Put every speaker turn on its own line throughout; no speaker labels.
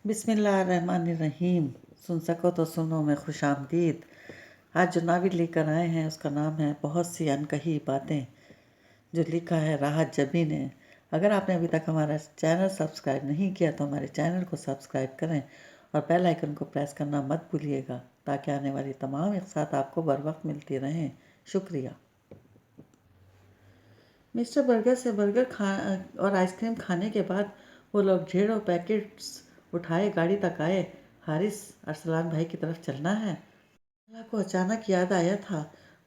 बिस्मिल्लाहिर्रहमानिर्रहीम। सुन सको तो सुनो में खुश आमदीद। आज जो नावल लेकर आए हैं उसका नाम है बहुत सी अनकही बातें, जो लिखा है राहत जबी ने। अगर आपने अभी तक हमारा चैनल सब्सक्राइब नहीं किया तो हमारे चैनल को सब्सक्राइब करें और बेल आइकन को प्रेस करना मत भूलिएगा, ताकि आने वाली तमाम इख्सात आपको बर वक्त मिलती रहें। शुक्रिया। मिस्टर बर्गर से बर्गर खा और आइसक्रीम खाने के बाद वो लोग ढेरों पैकेट्स उठाए गाड़ी तक आए। हारिस, अरसलान भाई की तरफ चलना है। अल्लाह को अचानक याद आया था,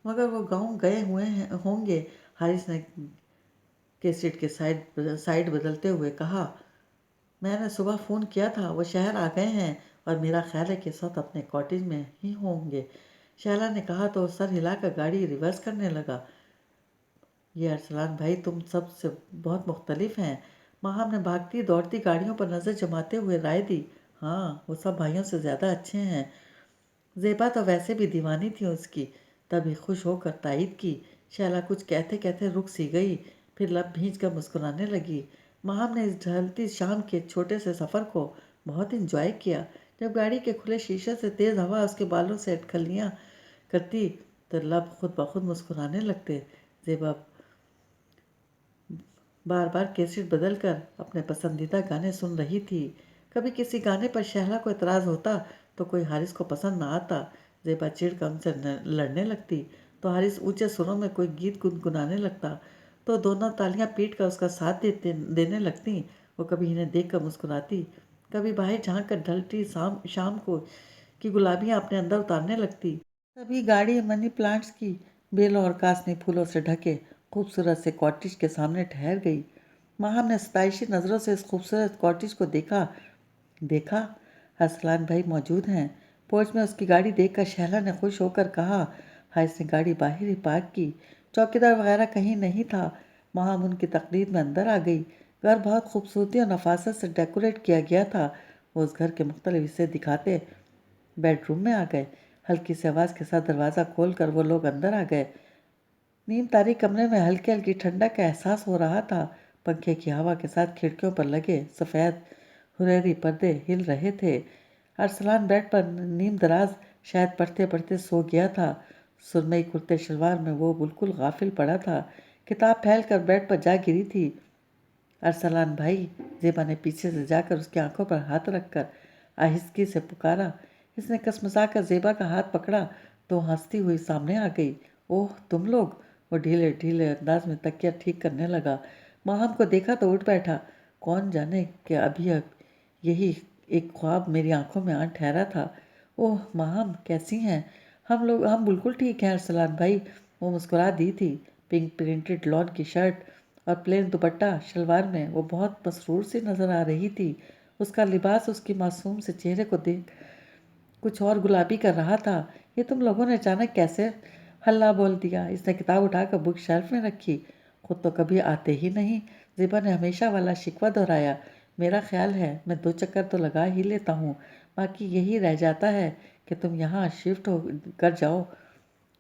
मगर वो गांव गए हुए होंगे। हारिस ने के सीट के साइड बदलते हुए कहा, मैंने सुबह फ़ोन किया था, वो शहर आ गए हैं और मेरा ख्याल है कि इस वक्त अपने कॉटेज में ही होंगे। शैला ने कहा तो सर हिलाकर गाड़ी रिवर्स करने लगा। ये अरसलान भाई तुम सब से बहुत मुख्तलिफ हैं। माहम ने भागती दौड़ती गाड़ियों पर नज़र जमाते हुए राय दी। हाँ, वो सब भाइयों से ज़्यादा अच्छे हैं। ज़ेबा तो वैसे भी दीवानी थी उसकी, तभी खुश होकर तायद की। शैला कुछ कहते कहते रुक सी गई, फिर लब भींच कर मुस्कुराने लगी। माहम ने इस ढलती शाम के छोटे से सफ़र को बहुत इंजॉय किया। जब गाड़ी के खुले शीशे से तेज़ हवा उसके बालों से अटखलियाँ करती तो लब खुद ब खुद मुस्कुराने लगते। ज़ेबा बार बार कैसेट बदल कर अपने पसंदीदा गाने सुन रही थी। कभी किसी गाने पर शहला को एतराज़ होता तो कोई हारिस को पसंद ना आता। ज़ेबा चिढ़ कर उनसे लड़ने लगती तो हारिस ऊंचे सुरों में कोई गीत गुनगुनाने लगता तो दोनों तालियां पीट कर उसका साथ देने लगती। वो कभी इन्हें देख कर मुस्कुराती, कभी बाहर झांक कर ढलती शाम शाम को की गुलाबियाँ अपने अंदर उतारने लगती। तभी गाड़ी मनी प्लांट्स की बेलों और कासनी फूलों से ढके खूबसूरत से कॉटेज के सामने ठहर गई। माहम ने सताइशी नज़रों से इस खूबसूरत कॉटेज को देखा। देखा, अरसलान भाई मौजूद हैं। पोर्च में उसकी गाड़ी देखकर शहला ने खुश होकर कहा। हारिस ने गाड़ी बाहर ही पार्क की। चौकीदार वगैरह कहीं नहीं था। माहम उनकी तकरीर में अंदर आ गई। घर बहुत खूबसूरती और नफासत से डेकोरेट किया गया था। वो उस घर के मुख्तलिफ हिस्से दिखाते बेडरूम में आ गए। हल्की सी आवाज़ के साथ दरवाज़ा खोल कर वो लोग अंदर आ गए। नीम तारीख कमरे में हल्की हल्की ठंडक का एहसास हो रहा था। पंखे की हवा के साथ खिड़कियों पर लगे सफ़ेद हुरैरी पर्दे हिल रहे थे। अरसलान बेड पर नीम दराज शायद पढ़ते पढ़ते सो गया था। सुरमई कुर्ते शलवार में वो बिल्कुल गाफिल पड़ा था। किताब फैल कर बेड पर जा गिरी थी। अरसलान भाई, ज़ेबा ने पीछे से जाकर उसकी आंखों पर हाथ रखकर आहिस्तगी से पुकारा। इसने कसमसा कर ज़ेबा का हाथ पकड़ा तो हंसती हुई सामने आ गई। ओह, तुम लोग! वो ढीले ढीले अंदाज में तकिया ठीक करने लगा। माहम को देखा तो उठ बैठा। कौन जाने कि अभी अब यही एक ख्वाब मेरी आंखों में आ ठहरा था। ओह माहम, कैसी हैं? हम बिल्कुल ठीक हैं अरसलान भाई। वो मुस्कुरा दी थी। पिंक प्रिंटेड लॉन की शर्ट और प्लेन दुपट्टा शलवार में वो बहुत मसरूर सी नज़र आ रही थी। उसका लिबास उसकी मासूम से चेहरे को देख कुछ और गुलाबी कर रहा था। ये तुम लोगों ने अचानक कैसे हल्ला बोल दिया? इसने किताब उठाकर बुक शेल्फ में रखी। खुद तो कभी आते ही नहीं। ज़ेबा ने हमेशा वाला शिकवा दोहराया। मेरा ख्याल है मैं 2 चक्कर तो लगा ही लेता हूँ, बाकी यही रह जाता है कि तुम यहाँ शिफ्ट हो कर जाओ।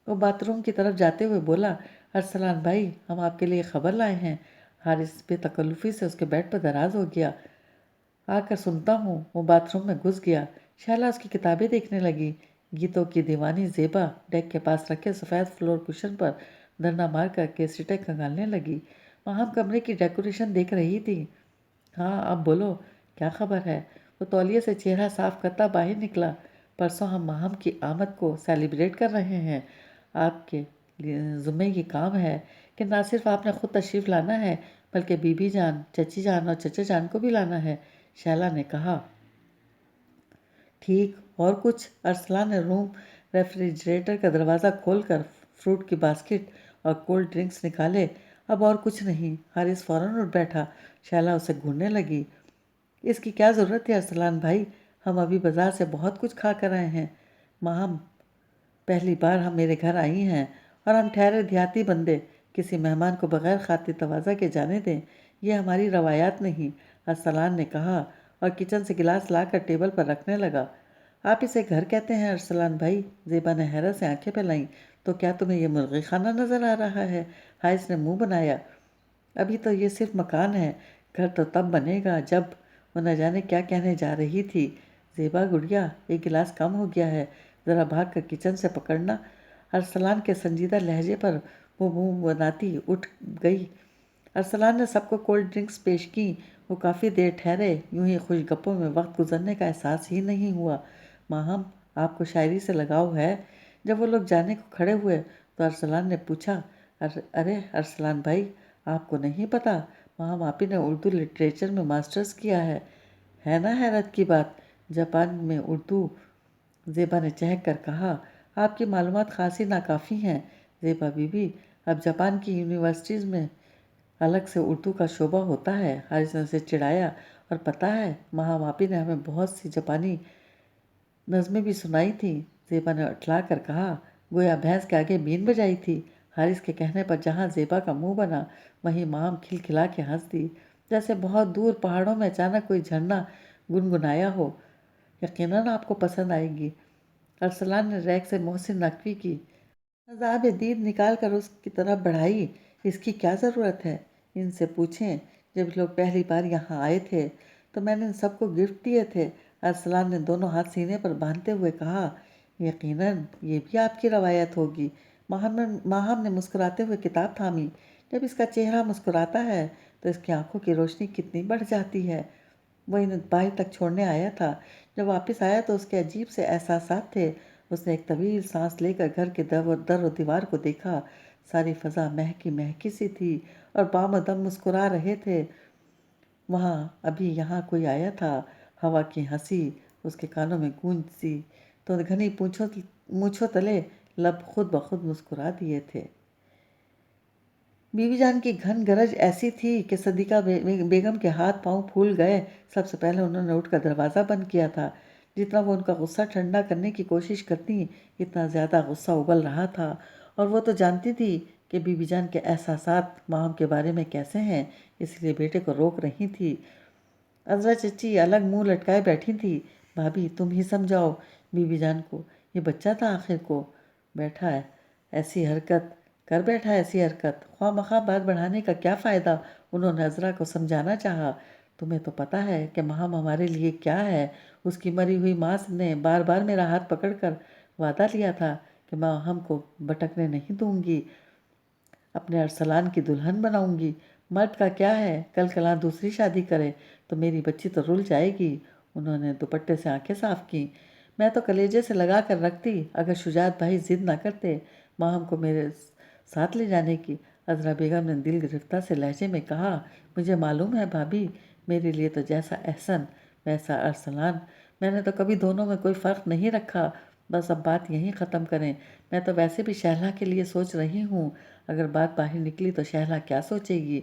वो बाथरूम की तरफ जाते हुए बोला। अरसलान भाई, हम आपके लिए खबर लाए हैं। हारिस बेतकल्लुफ़ी से उसके बेड पर दराज हो गया। आकर सुनता हूँ। वो बाथरूम में घुस गया। शैला उसकी किताबें देखने लगी। गीतों की दीवानी ज़ेबा डेस्क के पास रखे सफ़ेद फ्लोर कुशन पर धरना मार कर कैसेटें खंगालने लगी। वहाँ कमरे की डेकोरेशन देख रही थी। हाँ, अब बोलो, क्या खबर है? वो तौलिए से चेहरा साफ करता बाहर निकला। परसों हम माहम की आमद को सेलिब्रेट कर रहे हैं। आपके ज़ुम्मे ये काम है कि ना सिर्फ आपने खुद तशरीफ़ लाना है, बल्कि बीबी जान, चची जान और चचा जान को भी लाना है, शैला ने कहा। ठीक, और कुछ? अरसलान ने रूम रेफ्रिजरेटर का दरवाज़ा खोलकर फ्रूट की बास्केट और कोल्ड ड्रिंक्स निकाले। अब और कुछ नहीं। हारिस फ़ौरन उठ बैठा। शैला उसे घूरने लगी। इसकी क्या ज़रूरत है अरसलान भाई? हम अभी बाज़ार से बहुत कुछ खा कर आए हैं। माहम पहली बार हम मेरे घर आई हैं और हम ठहरे देहाती बंदे किसी मेहमान को बग़ैर खातिर तवाज़ा के जाने दें, ये हमारी रवायात नहीं, अरसलान ने कहा और किचन से गिलास लाकर टेबल पर रखने लगा। आप इसे घर कहते हैं अरसलान भाई? ज़ेबा ने हैरत से आंखें फैलाईं। तो क्या तुम्हें यह मुर्गी खाना नज़र आ रहा है? हारिस ने मुंह बनाया। अभी तो ये सिर्फ मकान है, घर तो तब बनेगा जब। وہ نہ جانے کیا کہنے جا رہی تھی۔ زیبا گڑیا، ایک گلاس کم ہو گیا ہے، ذرا بھاگ کر کچن سے پکڑنا۔ ارسلان کے سنجیدہ لہجے پر وہ منہ بناتی اٹھ گئی۔ ارسلان نے سب کو کولڈ ڈرنکس پیش کیں۔ وہ کافی دیر ٹھہرے، یوں ہی خوش گپوں میں وقت گزرنے کا احساس ہی نہیں ہوا۔ ماہم، آپ کو شاعری سے لگاؤ ہے؟ جب وہ لوگ جانے کو کھڑے ہوئے تو ارسلان نے پوچھا، ارے ارسلان بھائی، آپ کو نہیں پتا ماہم آپی نے اردو لٹریچر میں ماسٹرز کیا ہے نا حیرت کی بات؟ جاپان میں اردو؟ زیبا نے چہک کر کہا، آپ کی معلومات خاصی ناکافی ہیں زیبا بی بی۔ اب جاپان کی یونیورسٹیز میں الگ سے اردو کا شعبہ ہوتا ہے۔ حارث نے اسے چڑھایا، اور پتہ ہے ماہم آپی نے ہمیں بہت سی جاپانی نظمیں بھی سنائی تھیں۔ زیبا نے اٹھلا کر کہا، گویا بھینس کے آگے بین بجائی تھی۔ حارث کے کہنے پر جہاں زیبا کا منہ بنا، وہیں ماہم کھلکھلا کے ہنس دی، جیسے بہت دور پہاڑوں میں اچانک کوئی جھرنا گنگنایا ہو۔ یقیناً آپ کو پسند آئے گی۔ ارسلان نے ریک سے محسن نقوی کی عذاب دید نکال کر اس کی طرف بڑھائی۔ اس کی کیا ضرورت ہے؟ ان سے پوچھیں، جب لوگ پہلی بار یہاں آئے تھے تو میں نے ان سب کو گفٹ دیے تھے۔ ارسلان نے دونوں ہاتھ سینے پر باندھتے ہوئے کہا، یقیناً یہ بھی آپ کی روایت ہوگی۔ ماہم نے مسکراتے ہوئے کتاب تھامی۔ جب اس کا چہرہ مسکراتا ہے تو اس کی آنکھوں کی روشنی کتنی بڑھ جاتی ہے۔ وہ انہیں باہر تک چھوڑنے آیا تھا۔ جب واپس آیا تو اس کے عجیب سے احساسات تھے۔ اس نے ایک طویل سانس لے کر گھر کے در و دیوار کو دیکھا۔ ساری فضا مہکی مہکی سی تھی اور بام و دم مسکرا رہے تھے۔ وہاں ابھی یہاں کوئی آیا تھا۔ ہوا کی ہنسی اس کے کانوں میں گونج سی تو گھنی مونچھوں تلے لب خود بخود مسکرا دیے تھے۔ بی بی جان کی گھن گرج ایسی تھی کہ صدیقہ بیگم کے ہاتھ پاؤں پھول گئے۔ سب سے پہلے انہوں نے اٹھ کر دروازہ بند کیا تھا۔ جتنا وہ ان کا غصہ ٹھنڈا کرنے کی کوشش کرتی، اتنا زیادہ غصہ ابل رہا تھا، اور وہ تو جانتی تھی کہ بی بی جان کے احساسات ماہم کے بارے میں کیسے ہیں، اس لیے بیٹے کو روک رہی تھی۔ عذرا چچی الگ منہ لٹکائے بیٹھی تھی۔ بھابھی تم ہی سمجھاؤ بی بی جان کو، یہ بچہ تھا آخر کو بیٹھا ہے ایسی حرکت خواہ مخواہ بات بڑھانے کا کیا فائدہ؟ انہوں نے عذرا کو سمجھانا چاہا۔ تمہیں تو پتہ ہے کہ ماہم ہمارے لیے کیا ہے۔ اس کی مری ہوئی ماں نے بار بار میرا ہاتھ پکڑ کر وعدہ لیا تھا کہ میں ہم کو بھٹکنے نہیں دوں گی، اپنے ارسلان کی دلہن بناؤں گی۔ مرد کا کیا ہے، کل کلاں دوسری شادی کرے تو میری بچی تو رل جائے گی۔ انہوں نے دوپٹے سے آنکھیں صاف کیں۔ میں تو کلیجے سے لگا کر رکھتی اگر شجاعت بھائی ضد نہ کرتے ماہم کو میرے ساتھ لے جانے کی۔ عذرا بیگم نے دل گرفتہ سے لہجے میں کہا، مجھے معلوم ہے بھابھی، میرے لیے تو جیسا احسن ویسا ارسلان، میں نے تو کبھی دونوں میں کوئی فرق نہیں رکھا۔ بس اب بات یہیں ختم کریں۔ میں تو ویسے بھی شہلا کے لیے سوچ رہی ہوں، اگر بات باہر نکلی تو شہلا کیا سوچے گی؟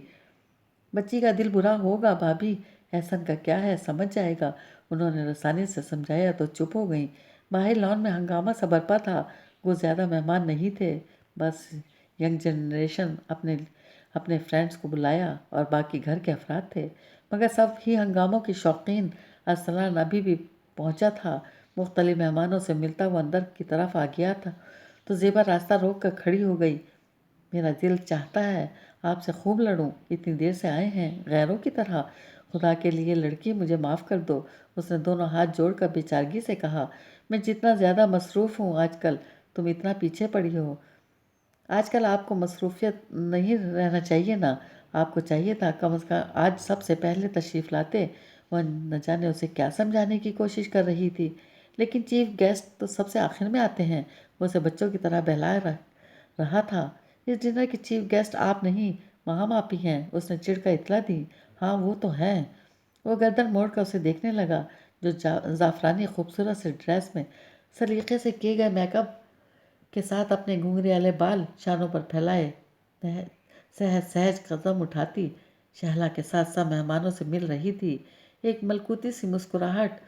بچی کا دل برا ہوگا بھابھی، احسن کا کیا ہے، سمجھ جائے گا۔ انہوں نے رسانی سے سمجھایا تو چپ ہو گئیں۔ باہر لان میں ہنگامہ سا برپا تھا۔ وہ زیادہ مہمان نہیں تھے، بس ینگ جنریشن اپنے فرینڈز کو بلایا اور باقی گھر کے افراد تھے، مگر سب ہی ہنگاموں کی شوقین۔ ارسلان ابھی بھی پہنچا تھا، مختلف مہمانوں سے ملتا وہ اندر کی طرف آ گیا تھا تو زیبا راستہ روک کر کھڑی ہو گئی۔ میرا دل چاہتا ہے آپ سے خوب لڑوں، اتنی دیر سے آئے ہیں غیروں کی طرح، خدا کے لیے لڑکی مجھے معاف کر دو۔ اس نے دونوں ہاتھ جوڑ کر بے چارگی سے کہا، میں جتنا زیادہ مصروف ہوں آج کل، تم اتنا پیچھے پڑی ہو۔ آج کل آپ کو مصروفیت نہیں رہنا چاہیے نا، آپ کو چاہیے تھا کم از کم آج سب سے پہلے تشریف لاتے۔ وہ نہ جانے اسے کیا سمجھانے کی کوشش کر رہی تھی، لیکن چیف گیسٹ تو سب سے آخر میں آتے ہیں۔ وہ اسے بچوں کی طرح بہلا رہا تھا۔ اس ڈنر کی چیف گیسٹ آپ نہیں، ماہم آپی ہیں، اس نے چڑھ کر اطلاع دی۔ ہاں وہ تو ہیں۔ وہ گردن موڑ کر اسے دیکھنے لگا، جو زعفرانی خوبصورت سے ڈریس میں سلیقے سے کیے گئے میک اپ کے ساتھ اپنے گھنگھری والے بال شانوں پر پھیلائے سہج قدم اٹھاتی شہلا کے ساتھ سب مہمانوں سے مل رہی تھی۔ ایک ملکوتی سی مسکراہٹ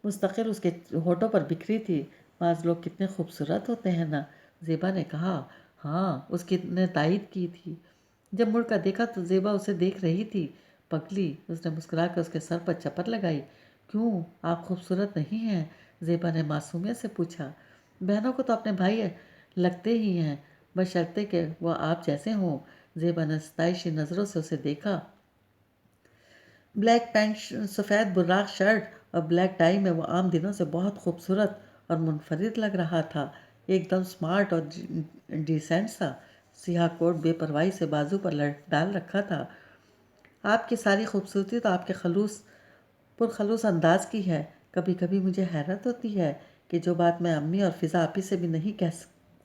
مستقل اس کے ہونٹوں پر بکھری تھی۔ بعض لوگ کتنے خوبصورت ہوتے ہیں نا، زیبا نے کہا۔ ہاں، اس کی نے تائید کی تھی۔ جب مڑ کر دیکھا تو زیبا اسے دیکھ رہی تھی۔ پگلی، اس نے مسکرا کر اس کے سر پر چپت لگائی۔ کیوں، آپ خوبصورت نہیں ہیں؟ زیبا نے معصومیت سے پوچھا۔ بہنوں کو تو اپنے بھائی لگتے ہی ہیں، بشرطے کہ وہ آپ جیسے ہوں۔ زیبا نے ستائشی نظروں سے اسے دیکھا۔ بلیک پینٹ، سفید براق شرٹ اور بلیک ٹائی میں وہ عام دنوں سے بہت خوبصورت اور منفرد لگ رہا تھا، ایک دم سمارٹ اور ڈیسنٹ سا۔ سیاہ کوٹ بے پرواہی سے بازو پر ڈال رکھا تھا۔ آپ کی ساری خوبصورتی تو آپ کے پرخلوص انداز کی ہے۔ کبھی کبھی مجھے حیرت ہوتی ہے کہ جو بات میں امی اور فضا آپی سے بھی نہیں کہہ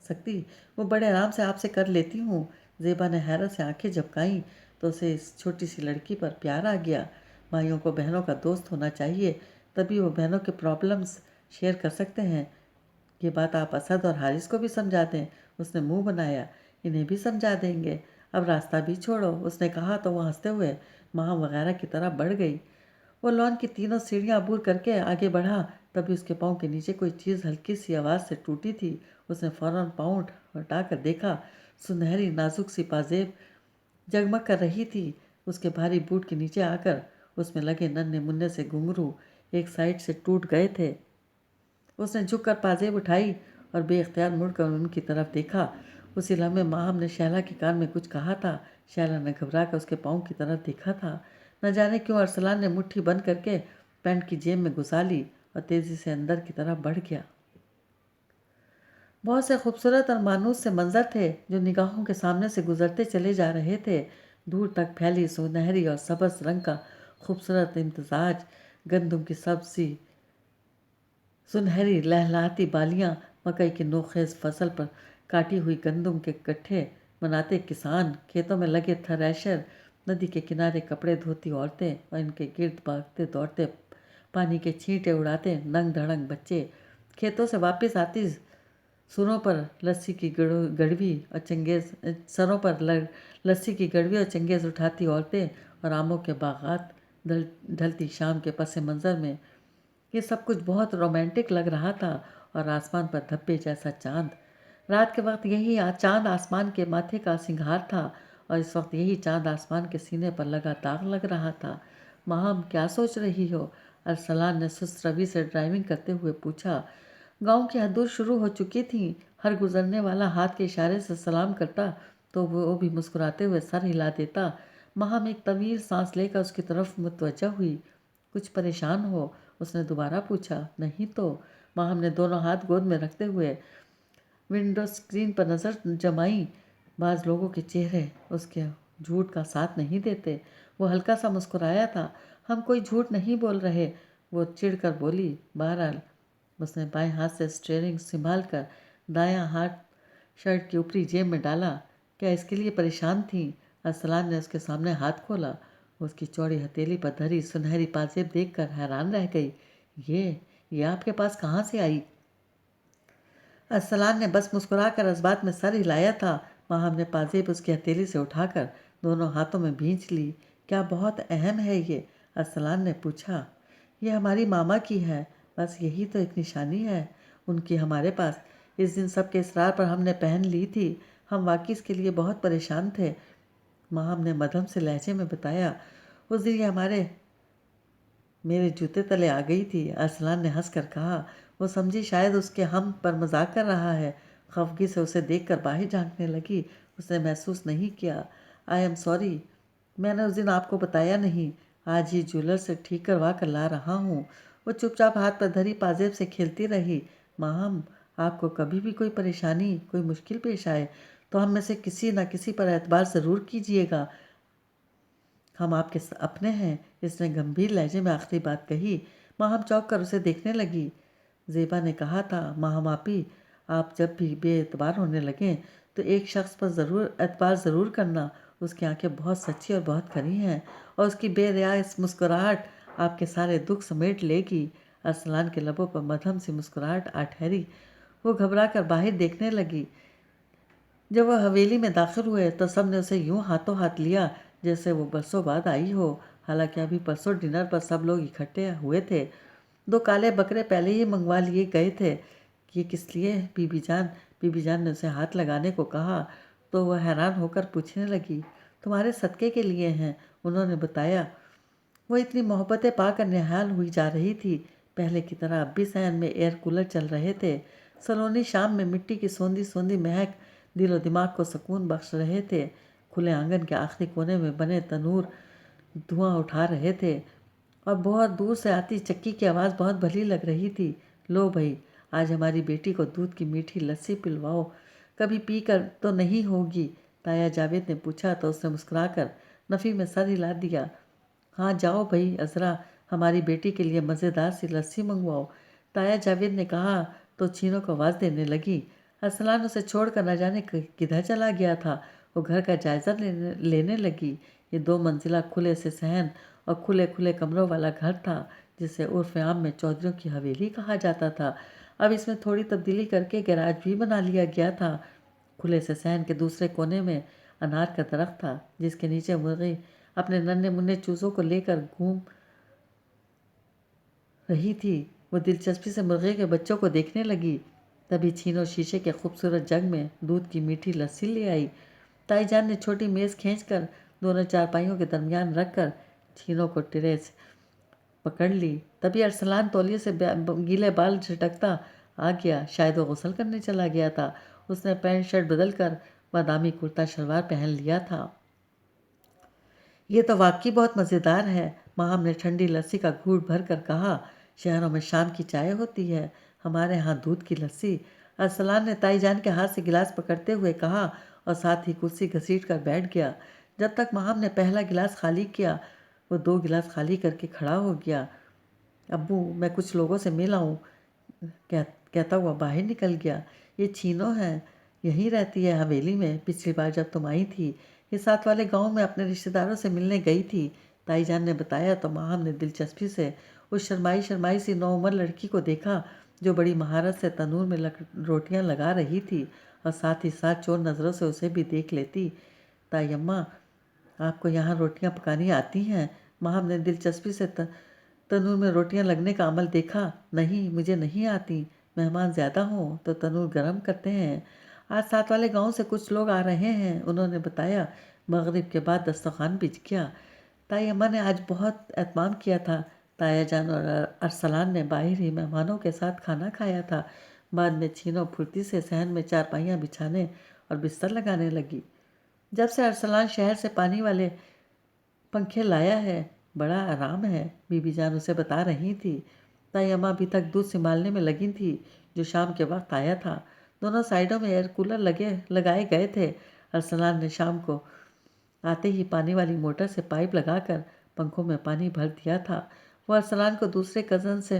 سکتی، وہ بڑے آرام سے آپ سے کر لیتی ہوں۔ زیبا نے حیرت سے آنکھیں جھپکائیں تو اسے اس چھوٹی سی لڑکی پر پیار آ گیا۔ بھائیوں کو بہنوں کا دوست ہونا چاہیے، تبھی وہ بہنوں کے پرابلمز شیئر کر سکتے ہیں۔ یہ بات آپ اسد اور حارث کو بھی سمجھا دیں۔ اس نے منہ بنایا، انہیں بھی سمجھا دیں گے۔ اب راستہ بھی چھوڑو، اس نے کہا تو وہ ہنستے ہوئے ماہم وغیرہ کی طرح بڑھ گئی۔ وہ لان کی تینوں سیڑھیاں عبور کر کے آگے بڑھا، تبھی اس کے پاؤں کے نیچے کوئی چیز ہلکی سی آواز سے ٹوٹی تھی۔ اس نے فوراً پاؤں ہٹا کر دیکھا، سنہری نازک سی پازیب جگمگ کر رہی تھی۔ اس کے بھاری بوٹ کے نیچے آ کر اس میں لگے ننھے منھے سے گھنگرو ایک سائڈ سے ٹوٹ گئے تھے۔ اس نے جھک کر پازیب اٹھائی اور بے اختیار مڑ کر ان کی طرف دیکھا۔ اسی لمحے ماہم نے شہلا کے کان میں کچھ کہا تھا۔ شہلا نے گھبرا کر اس کے پاؤں کی طرف دیکھا تھا۔ نہ جانے کیوں ارسلان نے مٹھی بند کر کے پینٹ کی جیب میں گھسا لی اور تیزی سے اندر کی طرف بڑھ گیا۔ بہت سے خوبصورت اور مانوس سے منظر تھے جو نگاہوں کے سامنے سے گزرتے چلے جا رہے تھے۔ دور تک پھیلی سنہری اور سبز رنگ کا خوبصورت امتزاج، گندم کی سبزی، سنہری لہلہاتی بالیاں، مکئی کی نوخیز فصل پر کاٹی ہوئی گندم کے گٹھے بناتے کسان، کھیتوں میں لگے تھریشر، ندی کے کنارے کپڑے دھوتی عورتیں اور ان کے گرد بھاگتے دوڑتے پانی کے چھینٹے اڑاتے ننگ دھڑنگ بچے، کھیتوں سے واپس آتی سروں پر لسی کی گڑوی اور چنگیز اٹھاتی عورتیں، اور آموں کے باغات ڈھلتی شام کے پس منظر میں یہ سب کچھ بہت رومانٹک لگ رہا تھا۔ اور آسمان پر دھبے جیسا چاند، رات کے وقت یہی چاند آسمان کے ماتھے کا سنگھار تھا، اور اس وقت یہی چاند آسمان کے سینے پر لگا داغ لگ رہا تھا۔ ماہم، کیا سوچ رہی ہو؟ ارسلان نے سست روی سے ڈرائیونگ کرتے ہوئے پوچھا۔ گاؤں کی حدود شروع ہو چکی تھیں۔ ہر گزرنے والا ہاتھ کے اشارے سے سلام کرتا تو وہ بھی مسکراتے ہوئے سر ہلا دیتا۔ ماہم ایک طویل سانس لے کر اس کی طرف متوجہ ہوئی۔ کچھ پریشان ہو؟ اس نے دوبارہ پوچھا۔ نہیں تو۔ ماہم نے دونوں ہاتھ گود میں رکھتے ہوئے ونڈو اسکرین پر نظر جمائی۔ بعض لوگوں کے چہرے اس کے جھوٹ کا ساتھ نہیں دیتے۔ وہ ہلکا سا مسکرایا تھا۔ ہم کوئی جھوٹ نہیں بول رہے، وہ چڑ کر بولی۔ بہرحال، اس نے بائیں ہاتھ سے اسٹیئرنگ سنبھال کر دایاں ہاتھ شرٹ کی اوپری جیب میں ڈالا۔ کیا اس کے لیے پریشان تھیں؟ ارسلان نے اس کے سامنے ہاتھ کھولا۔ اس کی چوڑی ہتھیلی پر دھری سنہری پازیب دیکھ کر حیران رہ گئی۔ یہ آپ کے پاس کہاں سے آئی؟ ارسلان نے بس مسکرا کر اس بات میں سر ہلایا تھا۔ ماہم نے پازیب اس کی ہتھیلی سے اٹھا کر دونوں ہاتھوں میں بھینچ لی۔ کیا بہت اہم ہے یہ؟ ارسلان نے پوچھا۔ یہ ہماری ماما کی ہے، بس یہی تو ایک نشانی ہے ان کی ہمارے پاس۔ اس دن سب کے اصرار پر ہم نے پہن لی تھی۔ ہم واقعی اس کے لیے بہت پریشان تھے، ماہم نے مدھم سے لہجے میں بتایا۔ اس دن یہ میرے جوتے تلے آ گئی تھی، ارسلان نے ہنس کر کہا۔ وہ سمجھی شاید اس کے ہم پر مذاق کر رہا ہے۔ خفگی سے اسے دیکھ کر باہر جھانکنے لگی۔ اس نے محسوس نہیں کیا۔ آئی ایم سوری، میں نے اس دن آپ کو بتایا نہیں۔ آج ہی جیولر سے ٹھیک کروا کر لا رہا ہوں۔ وہ چپ چاپ ہاتھ پر دھری پازیب سے کھیلتی رہی۔ ماہم، آپ کو کبھی بھی کوئی پریشانی، کوئی مشکل پیش آئے تو ہم میں سے کسی نہ کسی پر اعتبار ضرور کیجیے گا۔ ہم آپ کے اپنے ہیں، اس نے گمبھیر لہجے میں آخری بات کہی۔ ماہم چونک کر اسے دیکھنے لگی۔ زیبا نے کہا تھا، ماہم آپی، آپ جب بھی بے اعتبار ہونے لگیں تو ایک شخص پر اعتبار ضرور کرنا۔ اس کی آنکھیں بہت سچی اور بہت کھری ہیں، اور اس کی بے ریا مسکراہٹ آپ کے سارے دکھ سمیٹ لے گی۔ ارسلان کے لبوں پر مدھم سی مسکراہٹ آ ٹھہری۔ وہ گھبرا کر باہر دیکھنے لگی۔ جب وہ حویلی میں داخل ہوئے تو سب نے اسے یوں ہاتھوں ہاتھ لیا جیسے وہ برسوں بعد آئی ہو، حالانکہ ابھی پرسوں ڈنر پر سب لوگ اکٹھے ہوئے تھے۔ 2 کالے بکرے پہلے ہی منگوا لیے گئے تھے۔ یہ کس لیے بی بی جان نے اسے ہاتھ لگانے کو کہا تو وہ حیران ہو کر پوچھنے لگی۔ تمہارے صدقے کے لیے ہیں، انہوں نے بتایا۔ وہ اتنی محبتیں پا کر نہال ہوئی جا رہی تھی۔ پہلے کی طرح اب بھی صحن میں ایئر کولر چل رہے تھے۔ سلونی شام میں مٹی کی سوندھی سوندھی مہک دل و دماغ کو سکون بخش رہے تھے۔ کھلے آنگن کے آخری کونے میں بنے تنور धुआं उठा रहे थे और बहुत दूर से आती चक्की की आवाज़ बहुत भली लग रही थी। लो भाई, आज हमारी बेटी को दूध की मीठी लस्सी पिलवाओ, कभी पी कर तो नहीं होगी? ताया जावेद ने पूछा तो उसने मुस्कुराकर नफ़ी में सर हिला दिया। हाँ जाओ भाई अज़रा, हमारी बेटी के लिए मज़ेदार सी लस्सी मंगवाओ, ताया जावेद ने कहा तो छीनो को आवाज़ देने लगी। अरसलान उसे छोड़कर न जाने किधर चला गया था। वो घर का जायज़ा लेने लगी। ये 2 मंजिला खुले से सहन और खुले खुले कमरों वाला घर था, जिसे उर्फ़ आम में चौधरियों की हवेली कहा जाता था। अब इसमें थोड़ी तब्दीली करके गैराज भी बना लिया गया था। खुले से सहन के दूसरे कोने में अनार का दरख्त था, जिसके नीचे मुर्गी अपने नन्हे मुन्ने चूज़ों को लेकर घूम रही थी। वो दिलचस्पी से मुर्गे के बच्चों को देखने लगी। तभी छीनो शीशे के खूबसूरत जग में दूध की मीठी लस्सी ले आई। ताईजान ने छोटी मेज़ खींचकर दोनों चारपाइयों के दरमियान रखकर छीनो को टिरेस पकड़ ली। तभी अरसलान तौलिए से गीले बाल झटकता आ गया। शायद वो गुस्ल करने चला गया था। उसने पैंट शर्ट बदल कर बादामी कुर्ता शलवार पहन लिया था। ये तो वाकई बहुत मज़ेदार है, माहम ने ठंडी लस्सी का घूंट भर कर कहा। शहरों में शाम की चाय होती है, हमारे यहाँ दूध की लस्सी। अरसलान ने ताईजान के हाथ से गिलास पकड़ते हुए कहा और साथ ही कुर्सी घसीट कर बैठ गया। जब तक माहम ने पहला गिलास खाली किया, वो 2 गिलास खाली करके खड़ा हो गया। अब्बू, मैं कुछ लोगों से मिला हूँ, कहता हुआ बाहर निकल गया। ये छीनो है, यहीं रहती है हवेली में। पिछली बार जब तुम आई थी, ये साथ वाले गांव में अपने रिश्तेदारों से मिलने गई थी, ताईजान ने बताया। तो माहम ने दिलचस्पी से उस शर्माई शर्माई सी नौउम्र लड़की को देखा, जो बड़ी महारत से तनूर में रोटियां लगा रही थी और साथ ही साथ चोर नज़रों से उसे भी देख लेती। ताई अम्मा, आपको यहाँ रोटियां पकानी आती हैं? माहम ने दिलचस्पी से तनूर में रोटियां लगने का अमल देखा। नहीं, मुझे नहीं आती। मेहमान ज़्यादा हों तो तनूर गर्म करते हैं। आज साथ वाले गांव से कुछ लोग आ रहे हैं, उन्होंने बताया। मगरिब के बाद दस्तरखान बिछ गया। ताई अम्मा ने आज बहुत एहतमाम किया था। ताया जान और अरसलान ने बाहर ही मेहमानों के साथ खाना खाया था। बाद में छीनो फुर्ती से सहन में चारपाइयाँ बिछाने और बिस्तर लगाने लगी। जब से अरसलान शहर से पानी वाले पंखे लाया है, बड़ा आराम है, बीबी जान उसे बता रही थी। ताई अम्मा अभी तक दूध संभालने में लगी थी, जो शाम के वक्त आया था। दोनों साइडों में एयर कूलर लगाए गए थे। अरसलान ने शाम को आते ही पानी वाली मोटर से पाइप लगाकर पंखों में पानी भर दिया था। वो अरसलान को दूसरे कज़न से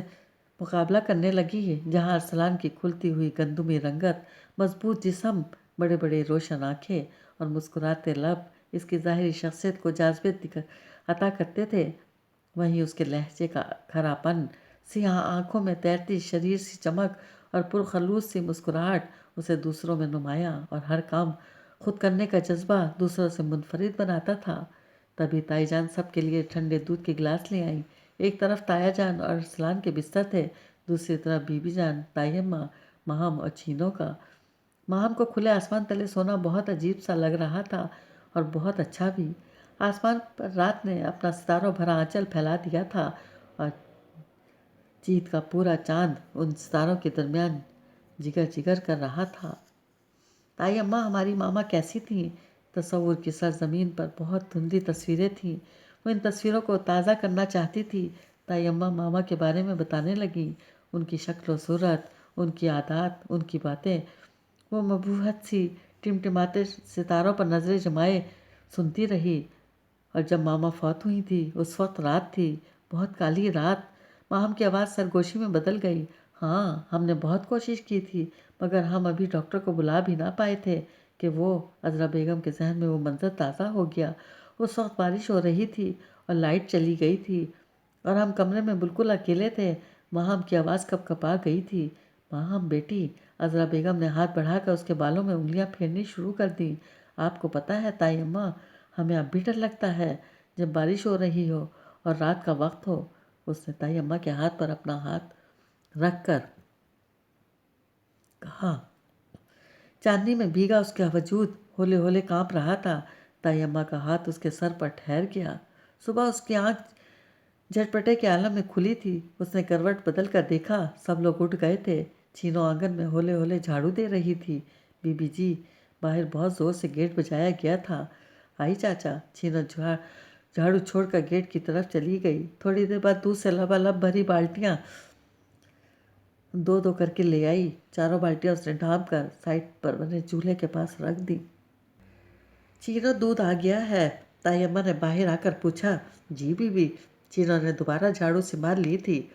मुकाबला करने लगी है, जहाँ अरसलान की खुलती हुई गंदुमी रंगत, मजबूत जिस्म, बड़े बड़े रोशन आँखें और मुस्कुराते लब इसकी ज़ाहिरी शख्सियत को जाज़िबे अता करते थे। वहीं उसके लहजे का खरापन, सियाह आँखों में तैरती शरीर सी चमक और पुरखलूस सी मुस्कुराहट उसे दूसरों में नुमाया और हर काम खुद करने का जज्बा दूसरों से मुनफरिद बनाता था। तभी ताईजान सबके लिए ठंडे दूध के गिलास ले आई। एक तरफ तायाजान और अरसलान के बिस्तर थे, दूसरी तरफ बीबी जान, ताई अम्मा, माहम और छीनो का। माहम को खुले आसमान तले सोना बहुत अजीब सा लग रहा था और बहुत अच्छा भी। आसमान पर रात ने अपना सितारों भरा आंचल फैला दिया था और जीत का पूरा चांद उन सितारों के दरमियान जिगर जिगर कर रहा था। ताई अम्मा, हमारी मामा कैसी थीं? तसव्वुर की सरजमीन पर बहुत धुंधली तस्वीरें थीं। वो इन तस्वीरों को ताज़ा करना चाहती थी। ताई अम्मा मामा के बारे में बताने लगी, उनकी शक्ल व सूरत, उनकी आदत, उनकी बातें। वो मबूहत सी टिमटिमाते सितारों पर नज़रें जमाए सुनती रही। और जब मामा फौत हुई थी, उस वक्त रात थी, बहुत काली रात। माहम की आवाज़ सरगोशी में बदल गई। हाँ, हमने बहुत कोशिश की थी, मगर हम अभी डॉक्टर को बुला भी ना पाए थे कि वो अज़रा बेगम के जहन में वो मंजर ताज़ा हो गया। उस वक्त बारिश हो रही थी और लाइट चली गई थी और हम कमरे में बिल्कुल अकेले थे। माहम की आवाज़ कँपकँपा गई थी। माहम बेटी, अज़रा बेगम ने हाथ बढ़ाकर उसके बालों में उंगलियां फेरनी शुरू कर दी। आपको पता है ताई अम्मा, हमें अब भी डर लगता है जब बारिश हो रही हो और रात का वक्त हो। उसने ताई अम्मा के हाथ पर अपना हाथ रख कर कहा। चांदनी में भीगा उसका वजूद होले होले कांप रहा था। ताई अम्मा का हाथ उसके सर पर ठहर गया। सुबह उसकी आंख झटपटे के आलम में खुली थी। उसने करवट बदल कर देखा, सब लोग उठ गए थे। छीनो आंगन में होले होले झाड़ू दे रही थी। बीबी जी, बाहर बहुत ज़ोर से गेट बजाया गया था। आई चाचा, छीनो झाड़ू छोड़कर गेट की तरफ चली गई। थोड़ी देर बाद दूध से लबालब भरी बाल्टियां दो दो करके ले आई। चारों बाल्टियां उसने ढांप कर साइड पर बने चूल्हे के पास रख दी। चीनो, दूध आ गया है? ताई अम्मा ने बाहर आकर पूछा। जी बीबी। चीनो ने दोबारा झाड़ू से मार ली थी।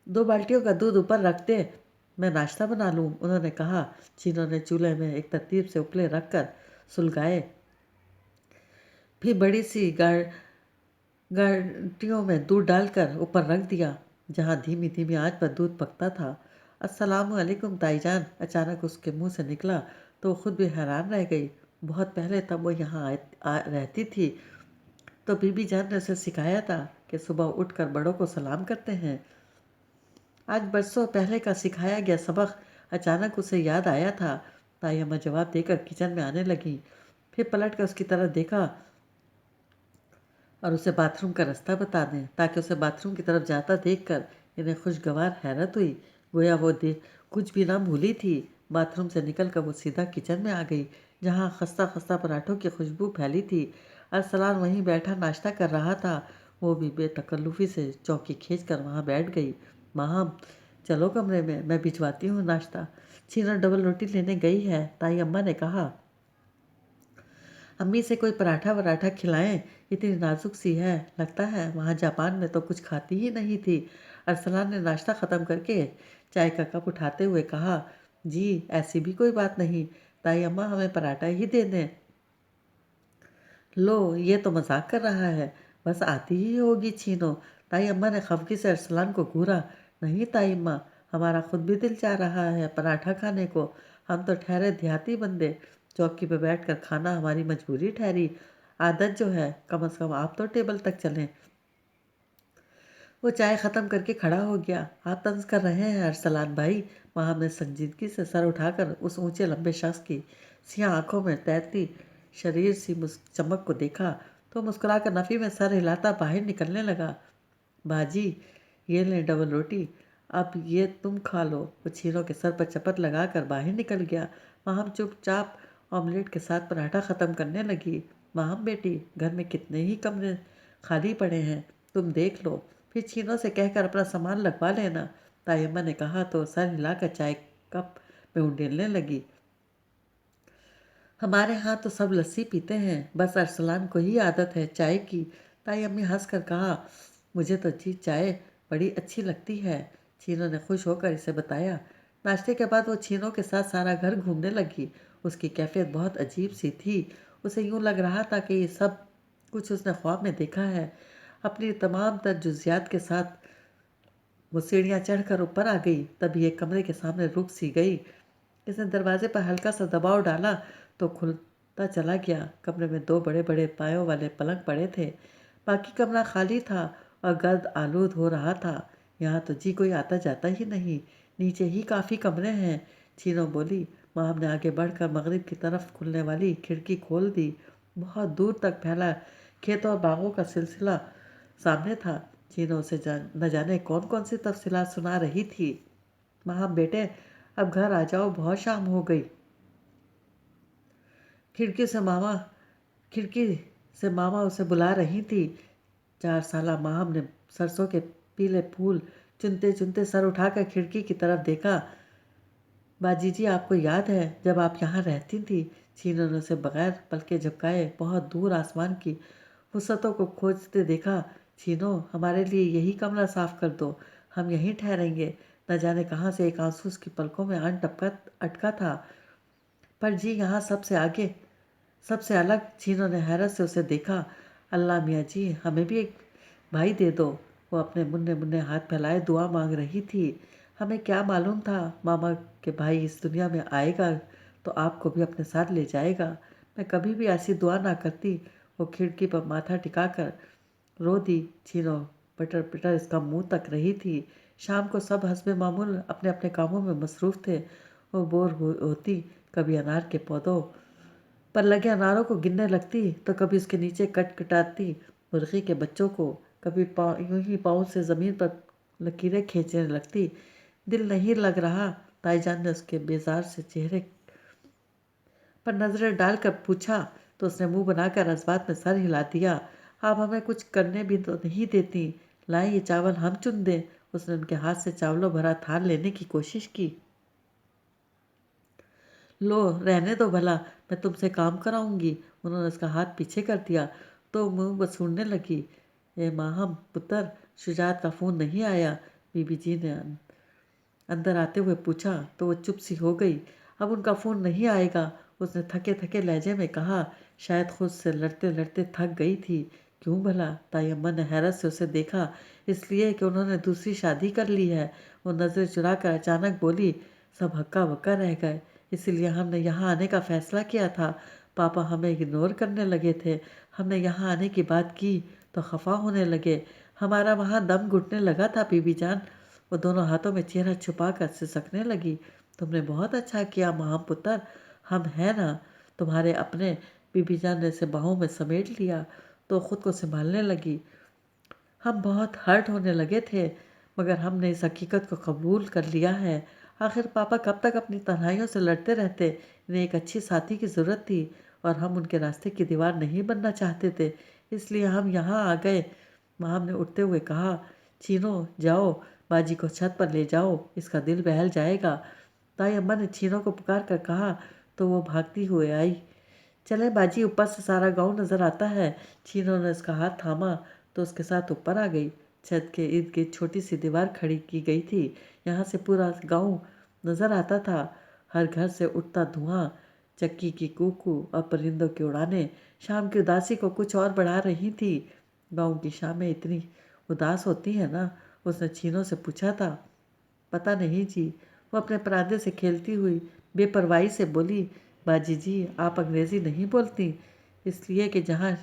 2 बाल्टियों का दूध ऊपर रख दे, मैं नाश्ता बना लूं, उन्होंने कहा। चीनो ने चूल्हे में एक तरतीब से उपले रखकर सुलगाए, फिर बड़ी सी गांटियों में दूध डालकर ऊपर रख दिया, जहां धीमी धीमी आंच पर दूध पकता था। अस्सलामु अलैकुम ताईजान, अचानक उसके मुंह से निकला तो वो खुद भी हैरान रह गई। बहुत पहले तब वो यहाँ रहती थी तो बीबी जान ने उसे सिखाया था कि सुबह उठकर बड़ों को सलाम करते हैं। आज बरसों पहले का सिखाया गया सबक अचानक उसे याद आया था। ताई अम्मा जवाब देकर किचन में आने लगी, फिर पलट कर उसकी तरफ देखा और उसे बाथरूम का रास्ता बता दें, ताकि उसे बाथरूम की तरफ जाता देखकर इन्हें खुशगवार हैरत हुई। गोया वो कुछ भी ना भूली थी। बाथरूम से निकलकर वो सीधा किचन में आ गई, जहाँ खस्ता खस्ता पराठों की खुशबू फैली थी। अरसलान वहीं बैठा नाश्ता कर रहा था। वो भी बेतकल्लुफ़ी से चौकी खींच कर वहाँ बैठ गई। माँ, चलो कमरे में, मैं भिजवाती हूँ नाश्ता। छीना डबल रोटी लेने गई है, ताई अम्मा ने कहा। अम्मी से कोई पराठा वराठा खिलाएं, इतनी नाजुक सी है, लगता है वहाँ जापान में तो कुछ खाती ही नहीं थी। अरसलान ने नाश्ता ख़त्म करके चाय का कप उठाते हुए कहा। जी ऐसी भी कोई बात नहीं, ताई अम्मा हमें पराठा ही दे दें। लो, ये तो मजाक कर रहा है, बस आती ही होगी छीनो। ताई अम्मा ने खफगी से अरसलान को घूरा। नहीं ताई अम्मा, हमारा खुद भी दिल चाह रहा है पराठा खाने को। हम तो ठहरे देहाती बंदे, चौकी पे बैठकर खाना हमारी मजबूरी ठहरी। आदत जो है, कम से कम आप तो टेबल तक चलें। वो चाय ख़त्म करके खड़ा हो गया। आप तंज कर रहे हैं अरसलान भाई। वहाँ ने संजीदगी से सर उठाकर उस ऊंचे लंबे शख्स की सियाह आंखों में तैरती शरीर सी चमक को देखा तो मुस्कुराकर नफ़ी में सर हिलाता बाहर निकलने लगा। बाजी, ये लें डबल रोटी, अब ये तुम खा लो। वो छीनों के सर पर चपत लगाकर बाहर निकल गया। माहम चुपचाप ऑमलेट के साथ पराठा ख़त्म करने लगी। माहम बेटी, घर में कितने ही कमरे खाली पड़े हैं, तुम देख लो, फिर छीनों से कहकर अपना सामान लगवा लेना। ताई अम्मा ने कहा तो सर हिलाकर चाय कप में उंडेलने लगी। हमारे यहाँ तो सब लस्सी पीते हैं, बस अरसलान को ही आदत है चाय की। ताई अम्मी हंस कर कहा, मुझे तो जी चाय बड़ी अच्छी लगती है। छीनों ने खुश होकर इसे बताया। नाश्ते के बाद वो छीनों के साथ सारा घर घूमने लगी। उसकी कैफियत बहुत अजीब सी थी। उसे यूं लग रहा था कि ये सब कुछ उसने ख्वाब में देखा है। अपनी तमाम तर जुजियात के साथ वो सीढ़ियाँ चढ़कर ऊपर आ गई। तभी एक कमरे के सामने रुक सी गई। इसने दरवाजे पर हल्का सा दबाव डाला तो खुलता चला गया। कमरे में 2 बड़े बड़े पायों वाले पलंग पड़े थे। बाकी कमरा खाली था और गर्द आलूद हो रहा था। यहाँ तो जी कोई आता जाता ही नहीं, नीचे ही काफ़ी कमरे हैं। छीनो बोली। माम ने आगे बढ़कर मगरिब की तरफ खुलने वाली खिड़की खोल दी। बहुत दूर तक फैला खेतों और बागों का सिलसिला सामने था। छीनो उसे न जाने कौन कौन सी तफसीलात सुना रही थी। माम बेटे, अब घर आ जाओ, बहुत शाम हो गई। खिड़की से मामा उसे बुला रही थी। 4 साला माहम ने सरसों के पीले फूल चुनते चुनते सर उठाकर खिड़की की तरफ देखा। बाजी जी, आपको याद है जब आप यहाँ रहती थी? छीनो ने उसे बगैर पलके झपकाए बहुत दूर आसमान की वसतों को खोजते देखा। छीनो, हमारे लिए यही कमरा साफ कर दो, हम यहीं ठहरेंगे। न जाने कहाँ से एक आंसू उसकी पलकों में आन टपका अटका था। पर जी यहाँ सबसे आगे, सबसे अलग। छीनो ने हैरत से उसे देखा। अल्लाह मियाँ जी, हमें भी एक भाई दे दो। वो अपने मुन्ने मुन्ने हाथ फैलाए दुआ मांग रही थी। हमें क्या मालूम था मामा के भाई इस दुनिया में आएगा तो आपको भी अपने साथ ले जाएगा। मैं कभी भी ऐसी दुआ ना करती। वो खिड़की पर माथा टिकाकर रो दी। छीनो पटर पटर इसका मुंह तक रही थी। शाम को सब हस्बे मामूल अपने अपने कामों में मसरूफ़ थे। वो बोर होती, कभी अनार के पौधों पर लगे अनारों को गिनने लगती तो कभी उसके नीचे कटकटाती मुर्गी के बच्चों को, कभी यूं ही पाँव से ज़मीन पर लकीरें खींचने लगती। दिल नहीं लग रहा? ताईजान ने उसके बेजार से चेहरे पर नजरें डालकर पूछा तो उसने मुंह बनाकर जज्बात में सर हिला दिया। आप हमें कुछ करने भी तो नहीं देती। लाएं ये चावल हम चुन दें। उसने उनके हाथ से चावलों भरा थाल लेने की कोशिश की। लो रहने दो भला, मैं तुमसे काम कराऊंगी। उन्होंने उसका हाथ पीछे कर दिया तो मुंह बसूड़ने लगी। ए माहम पुत्र, शुजात का फ़ोन नहीं आया? बीबी जी ने अंदर आते हुए पूछा तो वो चुप सी हो गई। अब उनका फ़ोन नहीं आएगा, उसने थके थके लहजे में कहा। शायद खुद से लड़ते लड़ते थक गई थी। क्यों भला? ताई अम्मा ने हैरत से उसे देखा। इसलिए कि उन्होंने दूसरी शादी कर ली है। वो नज़र चुरा कर अचानक बोली। सब हक्का बक्का रह गए। इसीलिए हमने यहाँ आने का फ़ैसला किया था। पापा हमें इग्नोर करने लगे थे। हमने यहाँ आने की बात की तो खफा होने लगे। हमारा वहाँ दम घुटने लगा था बीबी जान। वो दोनों हाथों में चेहरा छुपा कर सिसकने लगी। तुमने बहुत अच्छा किया महापुत्र, हम हैं ना तुम्हारे अपने। बीबी जान ने इसे बाहों में समेट लिया तो खुद को संभालने लगी। हम बहुत हर्ट होने लगे थे, मगर हमने इस हकीकत को कबूल कर लिया है। आखिर पापा कब तक अपनी तन्हाइयों से लड़ते रहते? इन्हें एक अच्छी साथी की ज़रूरत थी और हम उनके रास्ते की दीवार नहीं बनना चाहते थे। इसलिए हम यहाँ आ गए। माँ ने उठते हुए कहा। चीनो जाओ, बाजी को छत पर ले जाओ, इसका दिल बहल जाएगा। ताई अम्मा ने चीनो को पुकार कर कहा तो वो भागती हुए आई। चले बाजी, ऊपर से सारा गांव नजर आता है। चीनो ने उसका हाथ थामा तो उसके साथ ऊपर आ गई। छत के इर्द गिर्द छोटी सी दीवार खड़ी की गई थी। यहाँ से पूरा गांव नजर आता था। हर घर से उठता धुआं, चक्की की कूकू और परिंदों की उड़ानें शाम की उदासी को कुछ और बढ़ा रही थी। गांव की शामें इतनी उदास होती है ना? उसने चीनो से पूछा था। पता नहीं जी, वो अपने परांदे से खेलती हुई बेपरवाही से बोली। बाजी जी, आप अंग्रेज़ी नहीं बोलती? इसलिए कि जहाँ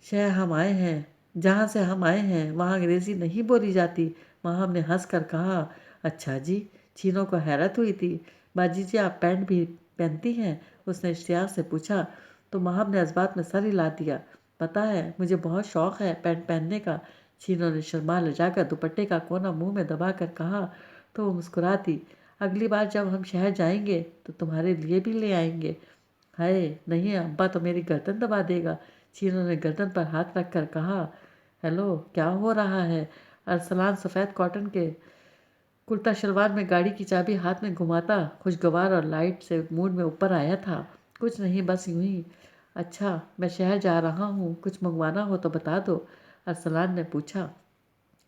से हम आए हैं वहाँ अंग्रेज़ी नहीं बोली जाती। माहम ने हंस कर कहा। अच्छा जी। चीनों को हैरत हुई थी। बाजी जी, आप पैंट भी पहनती हैं? उसने इश्तियाक से पूछा तो माहम ने इस बात में सर हिला दिया। पता है, मुझे बहुत शौक़ है पैंट पहनने का। चीनों ने शर्मा लजाकर दुपट्टे का कोना मुंह में दबा कर कहा तो वो मुस्कुरा दी। अगली बार जब हम शहर जाएंगे तो तुम्हारे लिए भी ले आएंगे। हाय नहीं, अब्बा तो मेरी गर्दन दबा देगा। चीनों ने गर्दन पर हाथ रख कर कहा। हेलो, क्या हो रहा है? अरसलान सफ़ेद कॉटन के कुर्ता शलवार में गाड़ी की चाबी हाथ में घुमाता खुशगवार और लाइट से मूड में ऊपर आया था। कुछ नहीं, बस यूं ही। अच्छा, मैं शहर जा रहा हूँ, कुछ मंगवाना हो तो बता दो, अरसलान ने पूछा।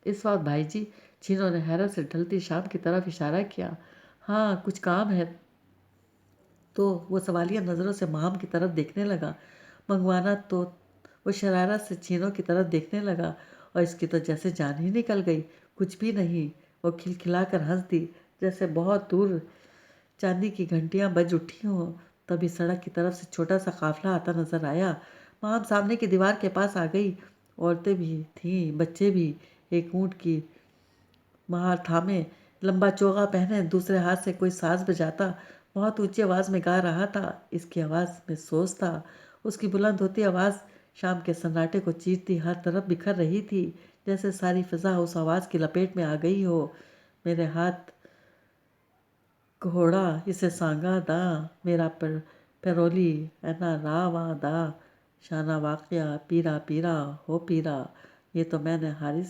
इस वक्त भाई जी? चीनों ने हैरत से ढलती शाम की तरफ इशारा किया। हाँ, कुछ काम है। तो वो सवालिया नज़रों से माम की तरफ देखने लगा। मंगवाना तो? वो शरारत से चीनों की तरफ देखने लगा और इसकी तो जैसे जान ही निकल गई। कुछ भी नहीं। वो खिलखिलाकर हंस दी जैसे बहुत दूर चांदी की घंटियां बज उठी हों। तभी सड़क की तरफ से छोटा सा काफला आता नजर आया। माम सामने की दीवार के पास आ गई। औरतें भी थीं, बच्चे भी। एक ऊँट की महार थामे, लंबा चोगा पहने, दूसरे हाथ से कोई साज बजाता बहुत ऊंची आवाज़ में गा रहा था। इसकी आवाज़ में सोच था। उसकी बुलंद होती आवाज़ शाम के सन्नाटे को चीरती हर तरफ बिखर रही थी, जैसे सारी फिजा उस आवाज़ की लपेट में आ गई हो। मेरे हाथ घोड़ा इसे सांगा दा, मेरा पेरोली ऐना रावा दा, शाना वाक़या पीरा पीरा हो पीरा। ये तो मैंने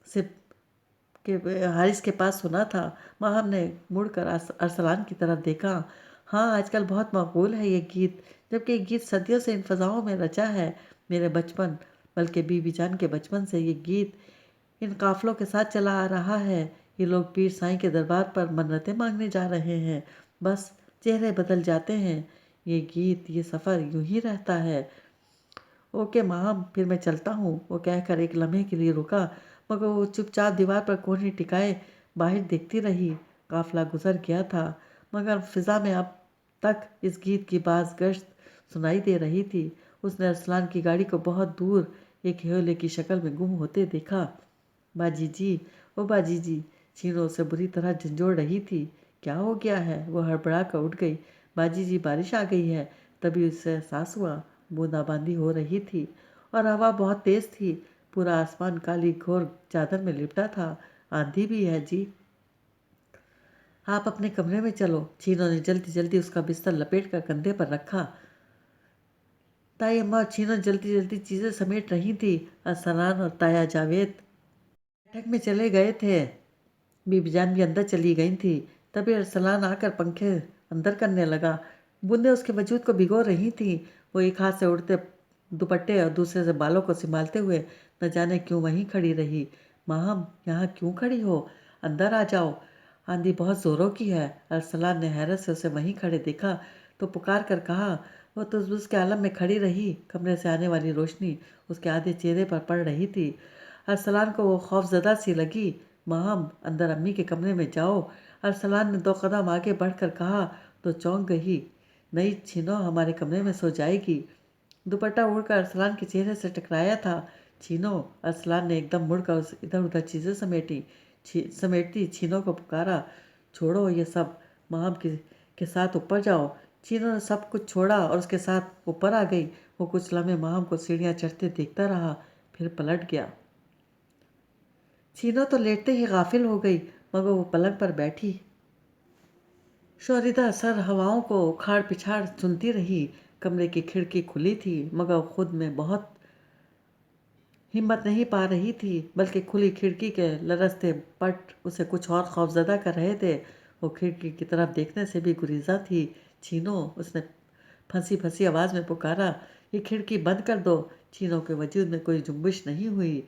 से हारिस के पास सुना था। माहम ने मुड़कर अरसलान की तरफ देखा। हाँ, आजकल बहुत मकबूल है ये गीत, जबकि ये गीत सदियों से इन फ़ज़ाओं में रचा है। मेरे बचपन, बल्कि बीबी जान के बचपन से ये गीत इन काफ़िलों के साथ चला आ रहा है। ये लोग पीर साईं के दरबार पर मन्नतें मांगने जा रहे हैं। बस चेहरे बदल जाते हैं। ये गीत, ये सफ़र यूं ही रहता है। ओके माम, फिर मैं चलता हूँ। वो कहकर एक लम्हे के लिए रुका, मगर वो चुपचाप दीवार पर कोहनी टिकाए बाहर देखती रही। काफिला गुजर गया था, मगर फिजा में अब तक इस गीत की बाज गश्त सुनाई दे रही थी। उसने अरसलान की गाड़ी को बहुत दूर एक ह्योले की शक्ल में गुम होते देखा। बाजी जी, ओ बाजी जी, चीनो उसे बुरी तरह झंझोड़ रही थी। क्या हो गया है? वो हड़बड़ा कर उठ गई। बाजी जी, बारिश आ गई है। तभी उसे एहसास हुआ बूंदाबांदी हो रही थी और हवा बहुत तेज थी। पूरा आसमान काली घोर चादर में लिपटा था। आंधी भी है जी। आप अपने कमरे में चलो। चीनों ने जल्दी जल्दी उसका बिस्तर लपेट कर कंधे पर रखा। ताई अम्मा और छीनो जल्दी जल्दी चीज़ें समेट रही थी। अरसलान और ताया जावेद बैठक में चले गए थे। बीबी जान भी अंदर चली गई थी। तभी अरसलान आकर पंखे अंदर करने लगा। बूंदें उसके वजूद को भिगो रही थी। वो एक हाथ से उड़ते दुपट्टे और दूसरे से बालों को संभालते हुए न जाने क्यों वहीं खड़ी रही। माहम, यहाँ क्यों खड़ी हो? अंदर आ जाओ, आंधी बहुत जोरों की है। अरसलान ने हैरत से उसे वहीं खड़े देखा तो पुकार कर कहा। वो तो उसके आलम में खड़ी रही। कमरे से आने वाली रोशनी उसके आधे चेहरे पर पड़ रही थी। अरसलान को वो खौफजदा सी लगी। माहम, अंदर अम्मी के कमरे में जाओ। अरसलान ने 2 कदम आगे बढ़कर कहा तो चौंक गई। नहीं छीनो हमारे कमरे में सो जाएगी। दुपट्टा उड़कर अरसलान के चेहरे से टकराया था। छीनो, अरसलान ने एकदम मुड़कर इधर उधर चीज़ें समेटती छीनो को पुकारा। छोड़ो ये सब, माम के साथ ऊपर जाओ। छीनो ने सब कुछ छोड़ा और उसके साथ ऊपर आ गई। वो कुछ लम्हे माम को सीढ़ियाँ चढ़ते देखता रहा, फिर पलट गया। छीनो तो लेटते ही गाफिल हो गई, मगर वो पलंग पर बैठी शोरिदा सर हवाओं को उखाड़ पिछाड़ सुनती रही। कमरे की खिड़की खुली थी, मगर खुद में बहुत हिम्मत नहीं पा रही थी, बल्कि खुली खिड़की के लरसते पट उसे कुछ और खौफजदा कर रहे थे। वो खिड़की की तरफ देखने से भी गुरीजा थी। छीनो, उसने फंसी फंसी आवाज़ में पुकारा। ये खिड़की बंद कर दो। छीनो के वजूद में कोई जुम्बिश नहीं हुई।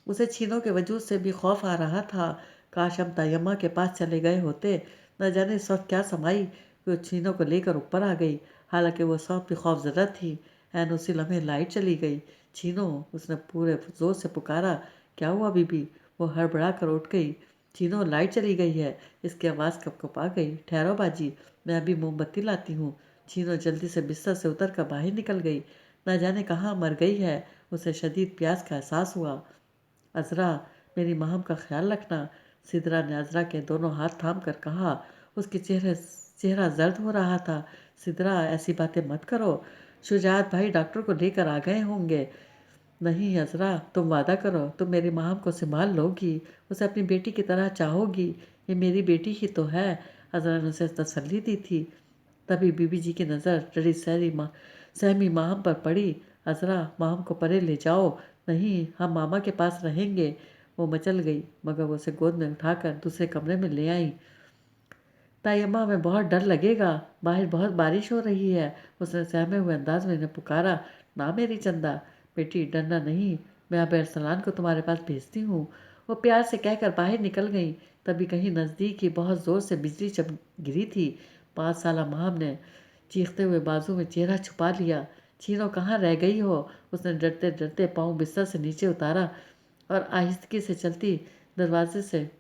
उसे छीनो के वजूद से भी खौफ आ रहा था। काश हम तयम्मा के पास चले गए होते। न जाने इस वक्त क्या समाई कि वो छीनो को लेकर ऊपर आ गई। हालांकि वो सब भी खौफजदा थी। एन उसी लम्हे लाइट चली गई। छीनो, उसने पूरे जोर से पुकारा। क्या हुआ बीबी? वो हड़बड़ा कर उठ गई। छीनो, लाइट चली गई है। इसकी आवाज़ कपकपा गई। ठहरो बाजी, मैं अभी मोमबत्ती लाती हूँ। छीनो जल्दी से बिस्तर से उतर कर बाहर निकल गई। न जाने कहाँ मर गई है। उसे शदीद प्यास का एहसास हुआ। अज़रा, मेरी महम का ख्याल रखना। सिदरा ने अज़रा के दोनों हाथ थाम कर कहा। उसके चेहरा जर्द हो रहा था। सिदरा, ऐसी बातें मत करो। शुजात भाई डॉक्टर को लेकर आ गए होंगे। नहीं अज़रा, तुम वादा करो, तुम मेरी महम को संभाल लोगी, उसे अपनी बेटी की तरह चाहोगी। ये मेरी बेटी ही तो है। अज़रा ने उसे तसल्ली दी थी। तभी बीबी जी की नज़र डरी सहमी माहम पर पड़ी। अज़रा, माहम को परे ले जाओ। नहीं, हम मामा के पास रहेंगे। वो मचल गई, मगर वो उसे गोद में उठाकर दूसरे कमरे में ले आई। ताई अम्मा, हमें बहुत डर लगेगा, बाहर बहुत बारिश हो रही है। उसने सहमे हुए अंदाज में इन्हें पुकारा। ना मेरी चंदा, बेटी डरना नहीं, मैं अब अरसलान को तुम्हारे पास भेजती हूँ। वो प्यार से कहकर बाहर निकल गई। तभी कहीं नज़दीक ही बहुत ज़ोर से बिजली चमक गिरी थी। 5 साला माहम ने चीखते हुए बाजू में चेहरा छुपा लिया। छीनो, कहाँ रह गई हो? उसने डरते डरते पाँव बिस्तर से नीचे उतारा और आहिस्तगी से चलती दरवाजे से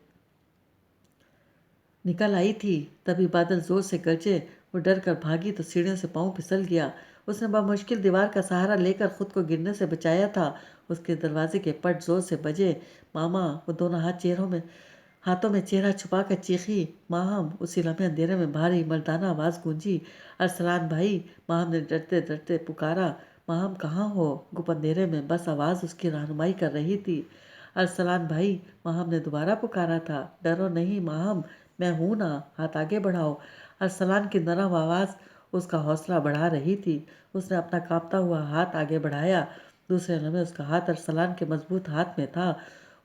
निकल आई थी। तभी बादल जोर से गरजे। वो डर कर भागी तो सीढ़ियों से पाँव फिसल गया। उसने बमुश्किल दीवार का सहारा लेकर खुद को गिरने से बचाया था। उसके दरवाजे के पट जोर से बजे। मामा, वो दोनों हाथों में चेहरा छुपा कर चीखी। माहम, उसी लम्हे अंधेरे में भारी मर्दाना आवाज़ गूंजी। अरसलान भाई, माहम ने डरते डरते पुकारा। माहम कहाँ हो? गुप अंधेरे में बस आवाज़ उसकी रहनुमाई कर रही थी। अरसलान भाई, माहम ने दोबारा पुकारा था। डरो नहीं माहम, मैं हूं ना, हाथ आगे बढ़ाओ। अरसलान की नरम आवाज़ उसका हौसला बढ़ा रही थी। उसने अपना कांपता हुआ हाथ आगे बढ़ाया। दूसरे लम्हे उसका हाथ अरसलान के मजबूत हाथ में था।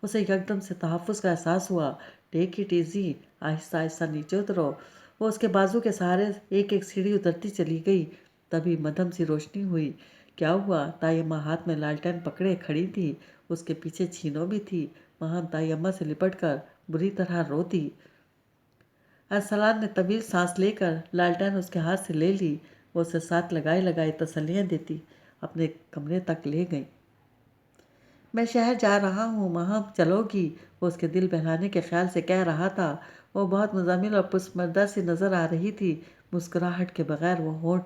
उसे एकदम से तहफ़्फ़ुज़ का एहसास हुआ। Take it easy, Aahista Aahista नीचे उतरो। वो उसके बाजू के सहारे एक एक सीढ़ी उतरती चली गई। तभी मध्यम सी रोशनी हुई। क्या हुआ? ताई अम्मा हाथ में लालटेन पकड़े खड़ी थी। उसके पीछे छीनो भी थी। महाम ताई अम्मा से लिपट कर बुरी तरह रोती। अरसलान ने तवील सांस लेकर लालटेन उसके हाथ से ले ली। वो उसे साथ लगाए लगाए तसल्लियाँ देती अपने कमरे तक ले गई। मैं शहर जा रहा हूँ महम, चलोगी? वो उसके दिल बहलाने के ख्याल से कह रहा था। वो बहुत मुजामिल और पुस्मर्दा सी नज़र आ रही थी। मुस्कुराहट के बगैर वो होंठ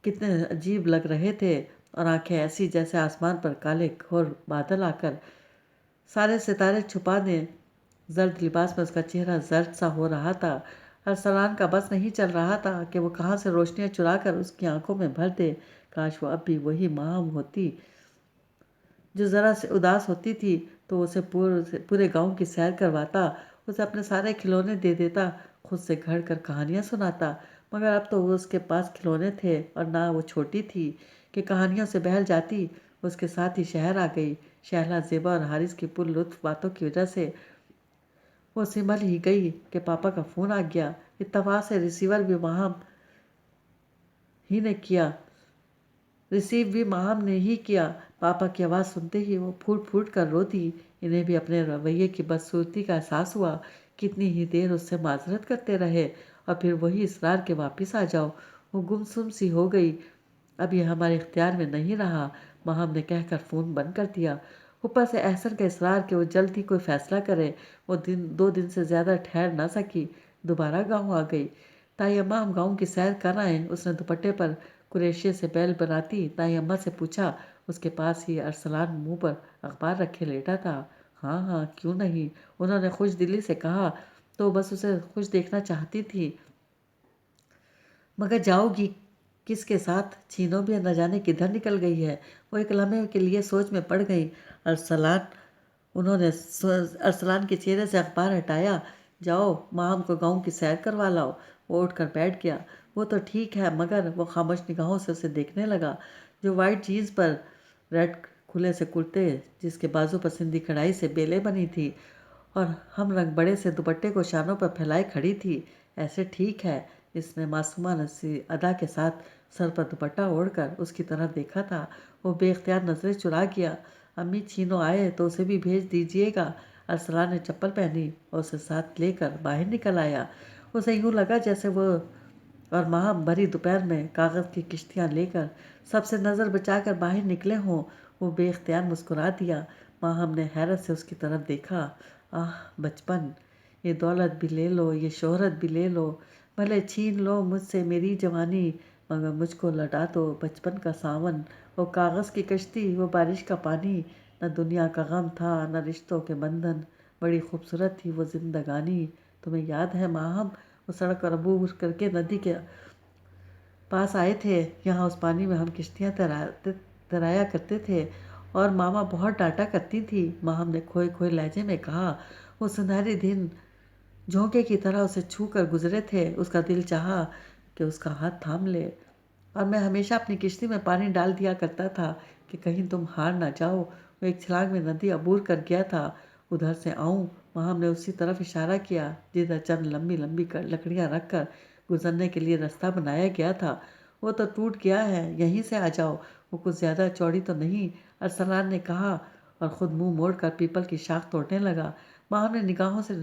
कितने अजीब लग रहे थे और आंखें ऐसी जैसे आसमान पर काले घोर बादल आकर सारे सितारे छुपा दें। जर्द लिबास में उसका चेहरा जर्द सा हो रहा था। अरसलान का बस नहीं चल रहा था कि वो कहाँ से रोशनियाँ चुरा कर उसकी आंखों में भर दे। काश वो अब भी वही माम होती जो ज़रा से उदास होती थी तो उसे पूरे गांव की सैर करवाता, उसे अपने सारे खिलौने दे देता, खुद से घर कर कहानियाँ सुनाता। مگر اب تو وہ اس کے پاس کھلونے تھے اور نہ وہ چھوٹی تھی کہ کہانیوں سے بہل جاتی۔ اس کے ساتھ ہی شہر آ گئی۔ شہلا زیبا اور حارث کی پر لطف باتوں کی وجہ سے وہ سنبھل ہی گئی کہ پاپا کا فون آ گیا۔ اتفاق سے ریسیو بھی ماہم نے ہی کیا۔ پاپا کی آواز سنتے ہی وہ پھوٹ پھوٹ کر رو دی۔ انہیں بھی اپنے رویے کی بدصورتی کا احساس ہوا۔ کتنی ہی دیر اس سے معذرت کرتے رہے اور پھر وہی اصرار کہ واپس آ جاؤ۔ وہ گمسم سی ہو گئی۔ اب یہ ہمارے اختیار میں نہیں رہا، ماہم نے کہہ کر فون بند کر دیا۔ اوپر سے احسن کا اصرار کہ وہ جلد ہی کوئی فیصلہ کرے۔ وہ 2 دن سے زیادہ ٹھہر نہ سکی، دوبارہ گاؤں آ گئی۔ تائی اماں ہم گاؤں کی سیر کر آئیں۔ اس نے دوپٹے پر کریشے سے بیل بناتی تائی اماں سے پوچھا۔ اس کے پاس ہی ارسلان منہ پر اخبار رکھے لیٹا تھا۔ ہاں ہاں کیوں نہیں، انہوں نے خوش دلی سے کہا۔ تو بس اسے خوش دیکھنا چاہتی تھی۔ مگر جاؤ گی کس کے ساتھ؟ چھینو بھی نہ جانے کدھر نکل گئی ہے۔ وہ ایک لمحے کے لیے سوچ میں پڑ گئی۔ انہوں نے ارسلان کے چہرے سے اخبار ہٹایا۔ جاؤ ماہم کو گاؤں کی سیر کروا لاؤ۔ وہ اٹھ کر بیٹھ گیا۔ وہ تو ٹھیک ہے، مگر وہ خاموش نگاہوں سے اسے دیکھنے لگا۔ جو وائٹ جینز پر ریڈ کھلے سے کرتے جس کے بازو پر سندھی کڑھائی سے بیلیں بنی تھی اور ہم رنگ بڑے سے دوپٹے کو شانوں پر پھیلائے کھڑی تھی، ایسے ٹھیک ہے۔ اس نے معصومانہ سی ادا کے ساتھ سر پر دوپٹہ اوڑھ کر اس کی طرف دیکھا تھا۔ وہ بے اختیار نظریں چرا گیا۔ امی چھینو آئے تو اسے بھی بھیج دیجیے گا۔ ارسلان نے چپل پہنی اور اسے ساتھ لے کر باہر نکل آیا۔ اسے یوں لگا جیسے وہ اور ماہم بھری دوپہر میں کاغذ کی کشتیاں لے کر سب سے نظر بچا کر باہر نکلے ہوں۔ وہ بے اختیار مسکرا دیا۔ ماہم نے حیرت سے اس کی طرف دیکھا۔ آہ بچپن، یہ دولت بھی لے لو، یہ شہرت بھی لے لو، بھلے چھین لو مجھ سے میری جوانی، مگر مجھ کو لوٹا دو بچپن کا ساون۔ وہ کاغذ کی کشتی، وہ بارش کا پانی، نہ دنیا کا غم تھا نہ رشتوں کے بندھن، بڑی خوبصورت تھی وہ زندگانی۔ تمہیں یاد ہے ماہم، وہ سڑک پر عبور کر کے ندی کے پاس آئے تھے، یہاں اس پانی میں ہم کشتیاں تیرایا کرتے تھے اور ماما بہت ڈانٹا کرتی تھی، ماہم نے کھوئے کھوئے لہجے میں کہا۔ وہ سنہری دن جھونکے کی طرح اسے چھو کر گزرے تھے۔ اس کا دل چاہا کہ اس کا ہاتھ تھام لے، اور میں ہمیشہ اپنی کشتی میں پانی ڈال دیا کرتا تھا کہ کہیں تم ہار نہ جاؤ۔ وہ ایک چھلانگ میں ندی عبور کر گیا تھا۔ ادھر سے آؤں؟ ماہم نے اسی طرف اشارہ کیا جدھر چند لمبی لمبی لکڑیاں رکھ کر گزرنے کے لیے راستہ بنایا گیا تھا۔ وہ تو ٹوٹ گیا ہے، یہیں سے آ جاؤ، وہ کچھ زیادہ چوڑی تو نہیں، ارسلان نے کہا اور خود منہ موڑ کر پیپل کی شاخ توڑنے لگا۔ ماہم نے نگاہوں سے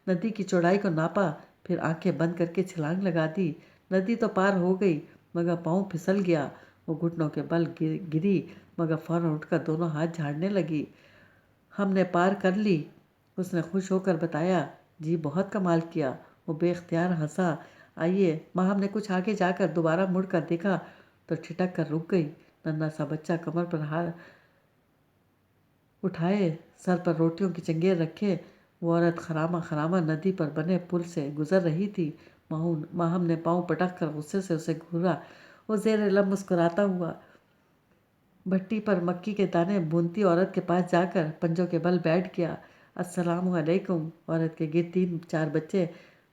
ندی کی چوڑائی کو ناپا، پھر آنکھیں بند کر کے چھلانگ لگا دی۔ ندی تو پار ہو گئی، مگر پاؤں پھسل گیا۔ وہ گھٹنوں کے بل گری، مگر فوراً اٹھ کر دونوں ہاتھ جھاڑنے لگی۔ ہم نے پار کر لی، اس نے خوش ہو کر بتایا۔ جی بہت کمال کیا۔ وہ بے اختیار ہنسا۔ آئیے، ماہم نے کچھ آگے جا کر دوبارہ مڑ کر دیکھا تو ٹھٹک کر رک گئی۔ ننھا سا بچہ کمر پر ہاتھ اٹھائے، سر پر روٹیوں کی چنگیر رکھے، وہ عورت خرامہ خرامہ ندی پر بنے پل سے گزر رہی تھی۔ ماہم نے پاؤں پٹک کر غصے سے اسے گھورا۔ وہ زیر لب مسکراتا ہوا بھٹی پر مکی کے دانے بھونتی عورت کے پاس جا کر پنجوں کے بل بیٹھ گیا۔ السلام علیکم۔ عورت کے گرد 3-4 بچے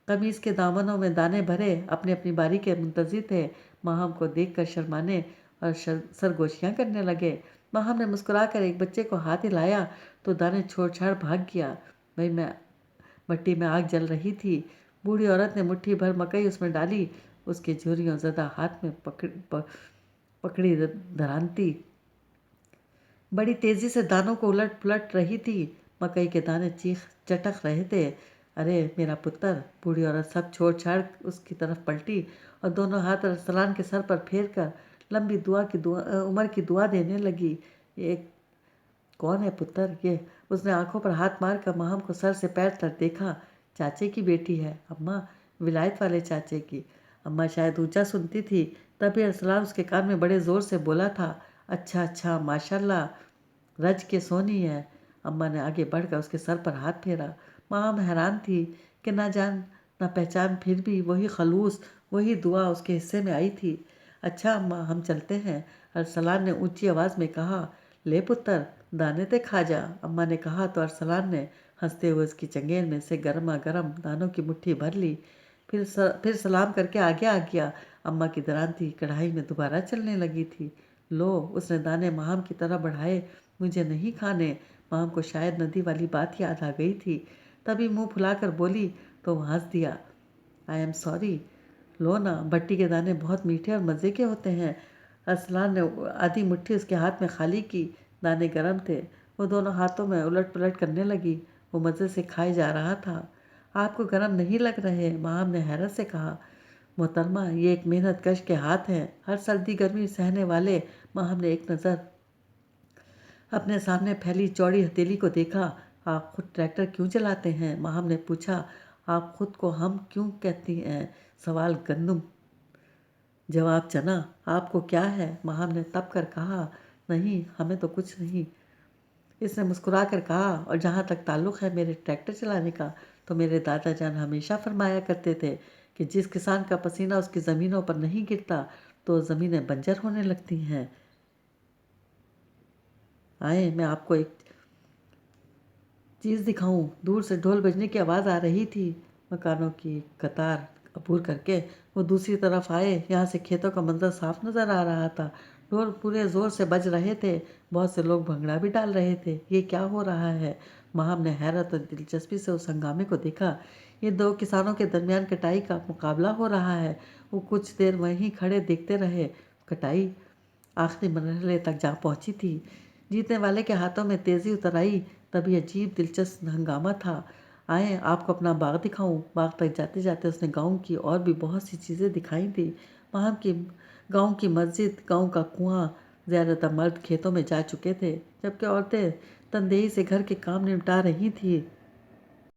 قمیص کے دامنوں میں دانے بھرے اپنی اپنی باری کے منتظر تھے۔ ماہم کو دیکھ کر شرمانے اور سرگوشیاں کرنے لگے۔ ماہم نے مسکرا کر ایک بچے کو ہاتھ ہلایا تو دانے چھوڑ چھاڑ بھاگ گیا۔ بھٹی میں آگ جل رہی تھی۔ بوڑھی عورت نے مٹھی بھر مکئی اس میں ڈالی، اس کے جھریوں زدہ ہاتھ میں پکڑی دھرانتی بڑی تیزی سے دانوں کو الٹ پلٹ رہی تھی۔ مکئی کے دانے چیخ چٹک رہے تھے۔ ارے میرا پتر! بوڑھی عورت سب چھوڑ چھاڑ اس کی طرف پلٹی اور دونوں ہاتھ ارسلان کے سر پر پھیر کر لمبی عمر کی دعا دینے لگی۔ یہ کون ہے پتر؟ یہ؟ اس نے آنکھوں پر ہاتھ مار کر ماہم کو سر سے پیر تک دیکھا۔ چاچے کی بیٹی ہے اماں، ولایت والے چاچے کی۔ اماں شاید اونچا سنتی تھی، تبھی ارسلان اس کے کان میں بڑے زور سے بولا تھا۔ اچھا اچھا، ماشاءاللہ، رج کے سونی ہے۔ اماں نے آگے بڑھ کر اس کے سر پر ہاتھ پھیرا۔ ماہم حیران تھی کہ نہ جان نہ پہچان، پھر بھی وہی خلوص، وہی دعا اس کے حصے میں آئی تھی۔ اچھا اماں، ہم چلتے ہیں، ارسلان نے اونچی آواز میں کہا۔ لے پتر، دانے تے کھا جا، اماں نے کہا تو ارسلان نے ہنستے ہوئے اس کی چنگیر میں سے گرما گرم دانوں کی مٹھی بھر لی، फिर सलाम करके आगे आ गया। अम्मा की दरांती कढ़ाई में दोबारा चलने लगी थी। लो, उसने दाने माहम की तरह बढ़ाए। मुझे नहीं खाने। माहम को शायद नदी वाली बात याद आ गई थी, तभी मुंह फुलाकर बोली तो वो हंस दिया। I am sorry. लो ना, भट्टी के दाने बहुत मीठे और मज़े के होते हैं। अरसलान ने आधी मुट्ठी उसके हाथ में खाली की। दाने गर्म थे। वो दोनों हाथों में उलट पलट करने लगी। वो मज़े से खाए जा रहा था। आपको गर्म नहीं लग रहे? माहम ने हैरत से कहा। मोहतरमा, ये एक मेहनत कश के हाथ हैं, हर सर्दी गर्मी सहने वाले। माहम ने एक नज़र अपने सामने फैली चौड़ी हथेली को देखा। आप खुद ट्रैक्टर क्यों चलाते हैं? माहम ने पूछा। आप खुद को हम क्यों कहती हैं? सवाल गंदम, जवाब चना। आपको क्या है? माहम ने तप कर कहा। नहीं, हमें तो कुछ नहीं। इसने मुस्कुरा कर कहा, और जहाँ तक ताल्लुक़ है मेरे ट्रैक्टर चलाने का, तो मेरे दादा जान हमेशा फरमाया करते थे कि जिस किसान का पसीना उसकी ज़मीनों पर नहीं गिरता तो ज़मीनें बंजर होने लगती हैं। आए, मैं आपको एक चीज़ दिखाऊं। दूर से ढोल बजने की आवाज़ आ रही थी। मकानों की कतार अबूर करके वो दूसरी तरफ आए। यहाँ से खेतों का मंजर साफ नज़र आ रहा था। ढोल पूरे ज़ोर से बज रहे थे। बहुत से लोग भंगड़ा भी डाल रहे थे। ये क्या हो रहा है? माहम ने हैरत और दिलचस्पी से उस हंगामे को देखा। ये दो किसानों के दरमियान कटाई का मुकाबला हो रहा है। वो कुछ देर वहीं खड़े देखते रहे। कटाई आखिरी मरहले तक जा पहुंची थी। जीतने वाले के हाथों में तेजी उतर आई। तभी अजीब दिलचस्प हंगामा था। आए, आपको अपना बाग दिखाऊं। बाग तक जाते जाते उसने गांव की और भी बहुत सी चीज़ें दिखाई थी। वहाँ की गांव की मस्जिद, गांव का कुआं। ज़्यादातर मर्द खेतों में जा चुके थे, जबकि औरतें तनदेही से घर के काम निपटा रही थी।